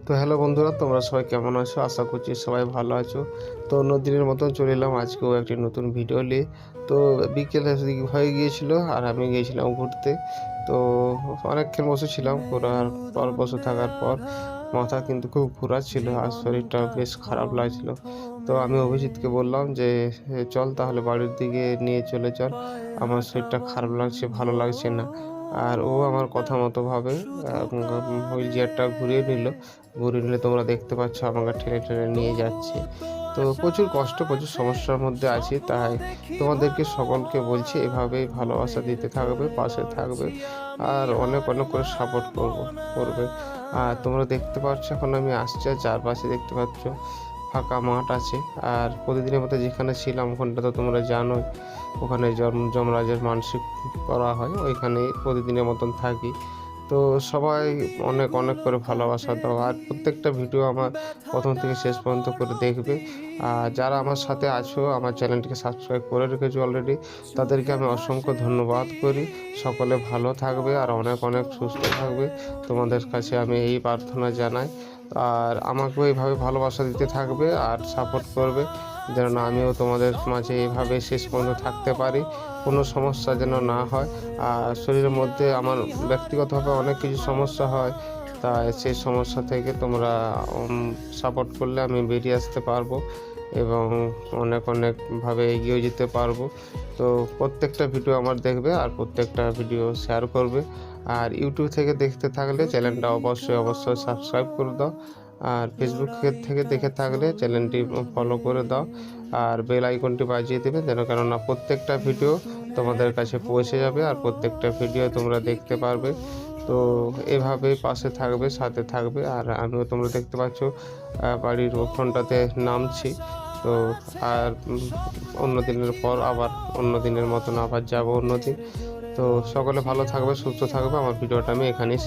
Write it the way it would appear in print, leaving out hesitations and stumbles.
তো হ্যালো বন্ধুরা, তোমরা সবাই কেমন আছো? আশা করছি সবাই ভালো আছো। তো অন্য দিনের মতন চলে এলাম আজকেও একটি নতুন ভিডিও নিয়ে। তো বিকেলে হয়ে গিয়েছিল আর আমি গিয়েছিলাম ঘুরতে। তো অনেকক্ষণ বসেছিলাম, ঘোরার পর বসে থাকার পর মাথা কিন্তু খুব ঘোরাচ্ছিল আর শরীরটা বেশ খারাপ লাগছিল। তো আমি অভিজিৎকে বললাম যে চল তাহলে বাড়ির দিকে নিয়ে চলে চল, আমার শরীরটা খারাপ লাগছে, ভালো লাগছে না। আর ও আমার কথা মতো ভাবে হুইল চেয়ারটা ঘুরিয়ে নিল। ঘুরিয়ে নিলে তোমরা দেখতে পাচ্ছ আমাকে টেনে টেনে নিয়ে যাচ্ছে। তো প্রচুর কষ্ট, প্রচুর সমস্যার মধ্যে আছি, তাই তোমাদেরকে সকলকে বলছি এভাবেই ভালোবাসা দিতে থাকবে, পাশে থাকবে আর অনেক অনেক করে সাপোর্ট করবে। আর তোমরা দেখতে পাচ্ছ এখন আমি আসছি, আর চারপাশে দেখতে পাচ্ছ ফাঁকা মাঠ আছে। আর প্রতিদিনের মতো যেখানে ছিলাম ওখানটা তো তোমরা জানোই, ওখানে যমরাজের মানসিক করা হয়, ওইখানেই প্রতিদিনের মতন থাকি। তো সবাই অনেক অনেক করে ভালোবাসা দাও, আর প্রত্যেকটা ভিডিও আমার প্রথম থেকে শেষ পর্যন্ত করে দেখবে। আর যারা আমার সাথে আছো, আমার চ্যানেলটিকে সাবস্ক্রাইব করে রেখেছো অলরেডি, তাদেরকে আমি অসংখ্য ধন্যবাদ করি। সকলে ভালো থাকবে আর অনেক অনেক সুস্থ থাকবে, তোমাদের কাছে আমি এই প্রার্থনা জানাই। আর আমাকেও এইভাবে ভালোবাসা দিতে থাকবে আর সাপোর্ট করবে, যেন আমিও তোমাদের মাঝে এইভাবে শেষ পর্যন্ত থাকতে পারি, কোনো সমস্যা যেন না হয়। আর শরীরের মধ্যে আমার ব্যক্তিগতভাবে অনেক কিছু সমস্যা হয়, তাই সেই সমস্যা থেকে তোমরা সাপোর্ট করলে আমি বেরিয়ে আসতে পারবো এবং অনেক অনেকভাবে এগিয়ে যেতে পারবো। তো প্রত্যেকটা ভিডিও আমার দেখবে আর প্রত্যেকটা ভিডিও শেয়ার করবে। আর ইউটিউব থেকে দেখতে থাকলে চ্যানেলটা অবশ্যই সাবস্ক্রাইব করে দাও। আর ফেসবুক থেকে দেখে থাকলে চ্যানেলটি ফলো করে দাও আর বেল আইকনটি বাজিয়ে দেবে, যেন কেননা প্রত্যেকটা ভিডিও তোমাদের কাছে পৌঁছে যাবে আর প্রত্যেকটা ভিডিও তোমরা দেখতে পারবে। তো এভাবেই পাশে থাকবে, সাথে থাকবে। আর আমিও তোমরা দেখতে পাচ্ছ বাড়ির ওখানটাতে নামছি। তো আর অন্য দিনের পর আবার অন্য দিনের মতন আবার যাবো অন্য দিন। তো সকলে ভালো থাকবে, সুস্থ থাকবে। আমার ভিডিওটা আমি এখানেই